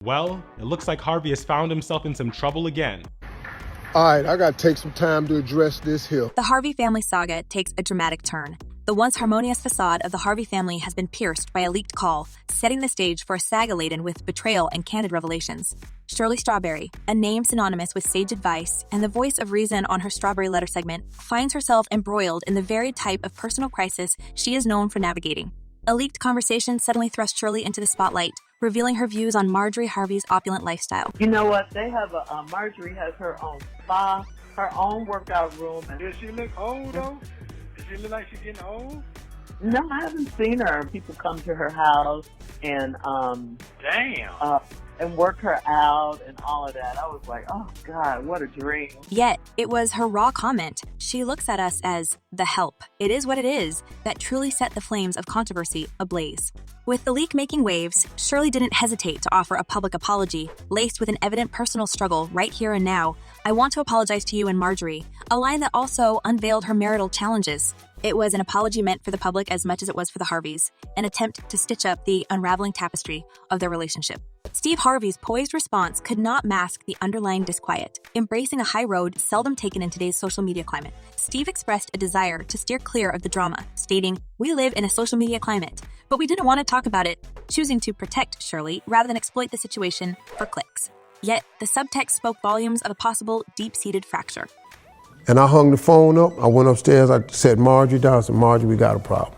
Well, it looks like Harvey has found himself in some trouble again. All right, I gotta take some time to address this here. The Harvey family saga takes a dramatic turn. The once harmonious facade of the Harvey family has been pierced by a leaked call, setting the stage for a saga laden with betrayal and candid revelations. Shirley Strawberry, a name synonymous with sage advice and the voice of reason on her Strawberry Letter segment, finds herself embroiled in the very type of personal crisis she is known for navigating. A leaked conversation suddenly thrust Shirley into the spotlight, revealing her views on Marjorie Harvey's opulent lifestyle. You know what? They have Marjorie has her own spa, her own workout room. Does she look old though? Does she look like she's getting old? No, I haven't seen her. People come to her house and and work her out and all of that. I was like, oh God, what a dream. Yet, it was her raw comment, "She looks at us as the help. It is what it is," that truly set the flames of controversy ablaze. With the leak making waves, Shirley didn't hesitate to offer a public apology, laced with an evident personal struggle right here and now. "I want to apologize to you and Marjorie," a line that also unveiled her marital challenges. It was an apology meant for the public as much as it was for the Harveys, an attempt to stitch up the unraveling tapestry of their relationship. Steve Harvey's poised response could not mask the underlying disquiet. Embracing a high road seldom taken in today's social media climate, Steve expressed a desire to steer clear of the drama, stating, "We live in a social media climate, but we didn't want to talk about it," choosing to protect Shirley rather than exploit the situation for clicks. Yet, the subtext spoke volumes of a possible deep-seated fracture. And I hung the phone up. I went upstairs. I said, Marjorie down. I said, Marjorie, we got a problem.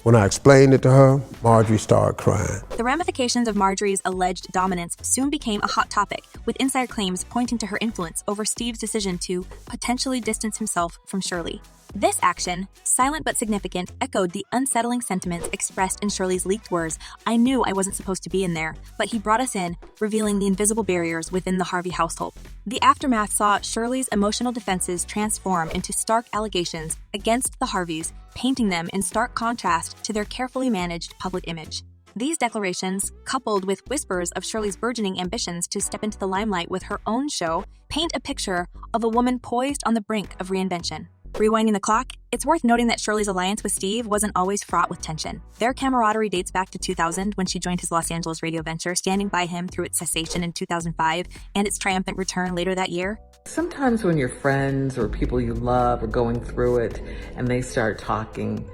When I explained it to her, Marjorie started crying. The ramifications of Marjorie's alleged dominance soon became a hot topic, with insider claims pointing to her influence over Steve's decision to potentially distance himself from Shirley. This action, silent but significant, echoed the unsettling sentiments expressed in Shirley's leaked words, "I knew I wasn't supposed to be in there, but he brought us in," revealing the invisible barriers within the Harvey household. The aftermath saw Shirley's emotional defenses transform into stark allegations against the Harveys, painting them in stark contrast to their carefully managed public image. These declarations, coupled with whispers of Shirley's burgeoning ambitions to step into the limelight with her own show, paint a picture of a woman poised on the brink of reinvention. Rewinding the clock, it's worth noting that Shirley's alliance with Steve wasn't always fraught with tension. Their camaraderie dates back to 2000 when she joined his Los Angeles radio venture, standing by him through its cessation in 2005 and its triumphant return later that year. Sometimes when your friends or people you love are going through it and they start talking,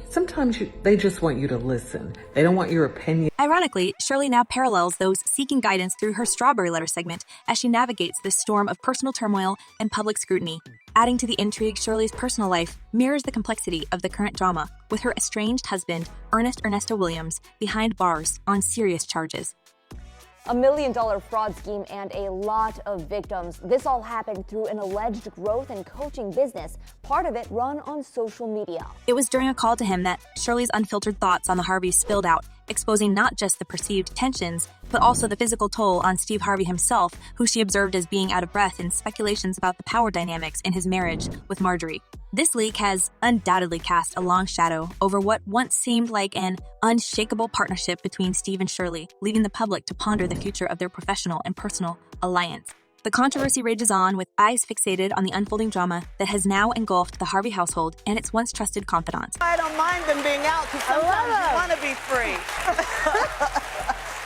sometimes they just want you to listen. They don't want your opinion. Ironically, Shirley now parallels those seeking guidance through her Strawberry Letter segment as she navigates this storm of personal turmoil and public scrutiny. Adding to the intrigue, Shirley's personal life mirrors the complexity of the current drama, with her estranged husband, Ernesto Williams, behind bars on serious charges. $1 million fraud scheme and a lot of victims. This all happened through an alleged growth and coaching business, part of it run on social media. It was during a call to him that Shirley's unfiltered thoughts on the Harveys spilled out, exposing not just the perceived tensions, but also the physical toll on Steve Harvey himself, who she observed as being out of breath in speculations about the power dynamics in his marriage with Marjorie. This leak has undoubtedly cast a long shadow over what once seemed like an unshakable partnership between Steve and Shirley, leaving the public to ponder the future of their professional and personal alliance. The controversy rages on, with eyes fixated on the unfolding drama that has now engulfed the Harvey household and its once trusted confidants. I don't mind them being out because sometimes you want to be free.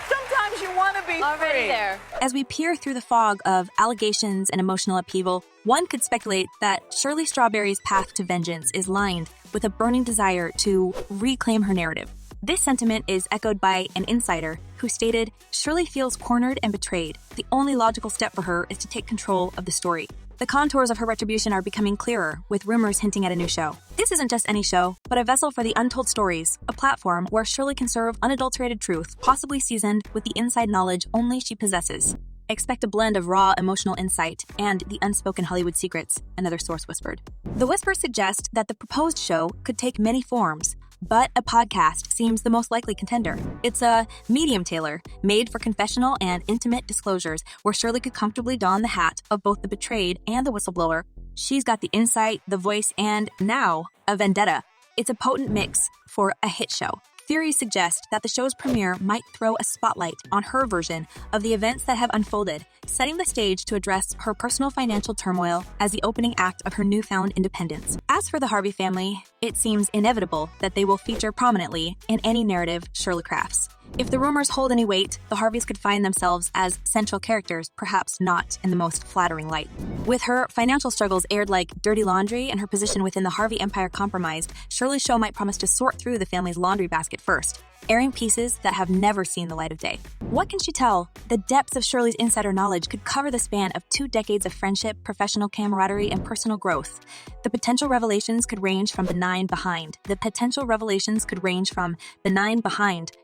Sometimes you want to be Already free. there. As we peer through the fog of allegations and emotional upheaval, one could speculate that Shirley Strawberry's path to vengeance is lined with a burning desire to reclaim her narrative. This sentiment is echoed by an insider who stated, "Shirley feels cornered and betrayed. The only logical step for her is to take control of the story." The contours of her retribution are becoming clearer, with rumors hinting at a new show. This isn't just any show, but a vessel for the untold stories, a platform where Shirley can serve unadulterated truth, possibly seasoned with the inside knowledge only she possesses. Expect a blend of raw emotional insight and the unspoken Hollywood secrets, another source whispered. The whispers suggest that the proposed show could take many forms, but a podcast seems the most likely contender. It's a medium tailor, made for confessional and intimate disclosures, where Shirley could comfortably don the hat of both the betrayed and the whistleblower. She's got the insight, the voice, and now a vendetta. It's a potent mix for a hit show. Theories suggest that the show's premiere might throw a spotlight on her version of the events that have unfolded, setting the stage to address her personal financial turmoil as the opening act of her newfound independence. As for the Harvey family, it seems inevitable that they will feature prominently in any narrative Shirley crafts. If the rumors hold any weight, the Harveys could find themselves as central characters, perhaps not in the most flattering light. With her financial struggles aired like dirty laundry and her position within the Harvey empire compromised, Shirley's show might promise to sort through the family's laundry basket first, airing pieces that have never seen the light of day. What can she tell? The depths of Shirley's insider knowledge could cover the span of 2 decades of friendship, professional camaraderie, and personal growth. The potential revelations could range from benign behind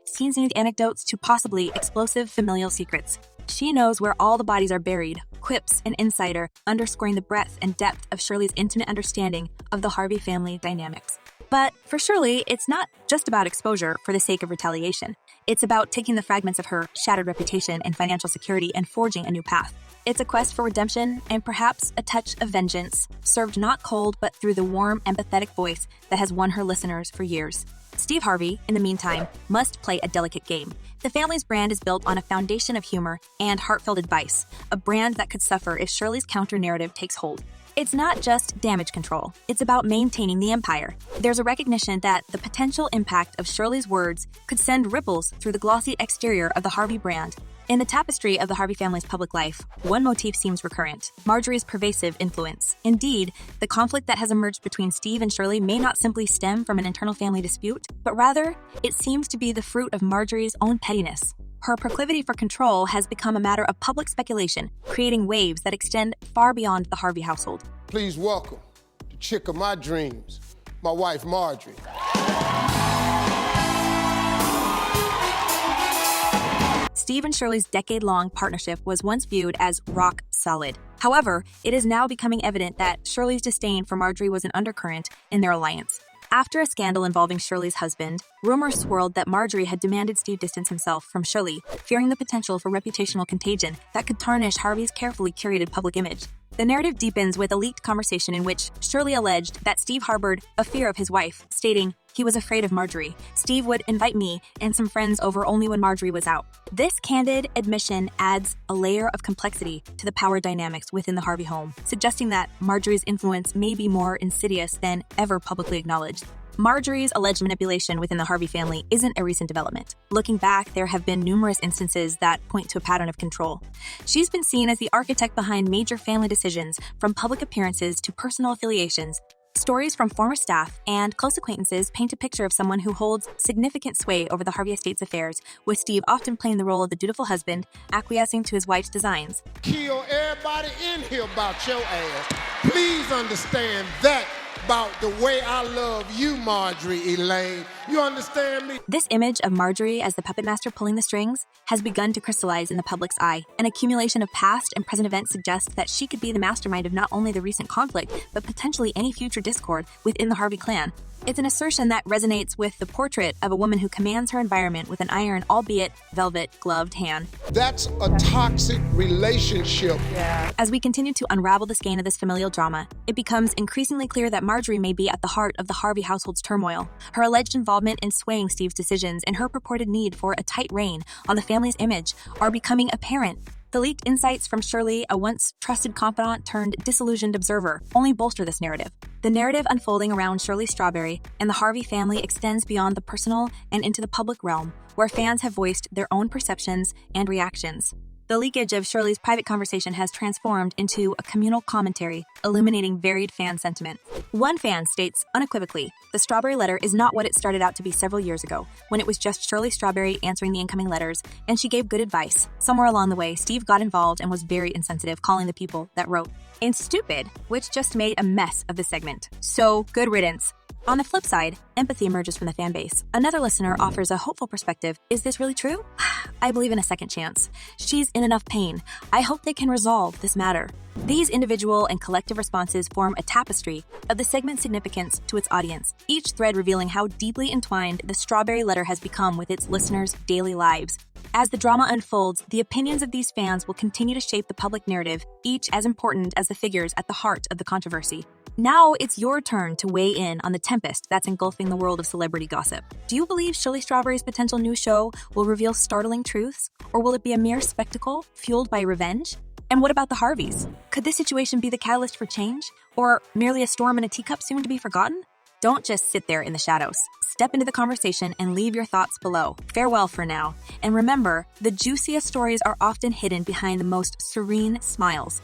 scene-scened anecdotes to possibly explosive familial secrets. She knows where all the bodies are buried, quips and insider underscoring the breadth and depth of Shirley's intimate understanding of the Harvey family dynamics. But for Shirley, it's not just about exposure for the sake of retaliation. It's about taking the fragments of her shattered reputation and financial security and forging a new path. It's a quest for redemption and perhaps a touch of vengeance, served not cold but through the warm, empathetic voice that has won her listeners for years. Steve Harvey, in the meantime, must play a delicate game. The family's brand is built on a foundation of humor and heartfelt advice, a brand that could suffer if Shirley's counter-narrative takes hold. It's not just damage control, it's about maintaining the empire. There's a recognition that the potential impact of Shirley's words could send ripples through the glossy exterior of the Harvey brand. In the tapestry of the Harvey family's public life, one motif seems recurrent: Marjorie's pervasive influence. Indeed, the conflict that has emerged between Steve and Shirley may not simply stem from an internal family dispute, but rather, it seems to be the fruit of Marjorie's own pettiness. Her proclivity for control has become a matter of public speculation, creating waves that extend far beyond the Harvey household. Please welcome the chick of my dreams, my wife, Marjorie. Steve and Shirley's decade-long partnership was once viewed as rock solid. However, it is now becoming evident that Shirley's disdain for Marjorie was an undercurrent in their alliance. After a scandal involving Shirley's husband, rumors swirled that Marjorie had demanded Steve distance himself from Shirley, fearing the potential for reputational contagion that could tarnish Harvey's carefully curated public image. The narrative deepens with a leaked conversation in which Shirley alleged that Steve harbored a fear of his wife, stating, "He was afraid of Marjorie. Steve would invite me and some friends over only when Marjorie was out." This candid admission adds a layer of complexity to the power dynamics within the Harvey home, suggesting that Marjorie's influence may be more insidious than ever publicly acknowledged. Marjorie's alleged manipulation within the Harvey family isn't a recent development. Looking back, there have been numerous instances that point to a pattern of control. She's been seen as the architect behind major family decisions, from public appearances to personal affiliations. Stories from former staff and close acquaintances paint a picture of someone who holds significant sway over the Harvey estate's affairs, with Steve often playing the role of the dutiful husband, acquiescing to his wife's designs. Kill everybody in here about your ass. Please understand that about the way I love you, Marjorie Elaine. You understand me? This image of Marjorie as the puppet master pulling the strings has begun to crystallize in the public's eye. An accumulation of past and present events suggests that she could be the mastermind of not only the recent conflict, but potentially any future discord within the Harvey clan. It's an assertion that resonates with the portrait of a woman who commands her environment with an iron, albeit velvet-gloved hand. That's a toxic relationship. Yeah. As we continue to unravel the skein of this familial drama, it becomes increasingly clear that Marjorie may be at the heart of the Harvey household's turmoil. Her alleged involvement in swaying Steve's decisions and her purported need for a tight rein on the family's image are becoming apparent. The leaked insights from Shirley, a once trusted confidant turned disillusioned observer, only bolster this narrative. The narrative unfolding around Shirley Strawberry and the Harvey family extends beyond the personal and into the public realm, where fans have voiced their own perceptions and reactions. The leakage of Shirley's private conversation has transformed into a communal commentary, illuminating varied fan sentiment. One fan states unequivocally, "The Strawberry letter is not what it started out to be several years ago, when it was just Shirley Strawberry answering the incoming letters, and she gave good advice. Somewhere along the way, Steve got involved and was very insensitive, calling the people that wrote." And stupid, which just made a mess of the segment. So, good riddance. On the flip side, empathy emerges from the fan base. Another listener offers a hopeful perspective. "Is this really true? I believe in a second chance. She's in enough pain. I hope they can resolve this matter." These individual and collective responses form a tapestry of the segment's significance to its audience, each thread revealing how deeply entwined the Strawberry letter has become with its listeners' daily lives. As the drama unfolds, the opinions of these fans will continue to shape the public narrative, each as important as the figures at the heart of the controversy. Now it's your turn to weigh in on the tempest that's engulfing the world of celebrity gossip. Do you believe Shirley Strawberry's potential new show will reveal startling truths, or will it be a mere spectacle fueled by revenge? And what about the Harveys? Could this situation be the catalyst for change, or merely a storm in a teacup soon to be forgotten? Don't just sit there in the shadows. Step into the conversation and leave your thoughts below. Farewell for now. And remember, the juiciest stories are often hidden behind the most serene smiles.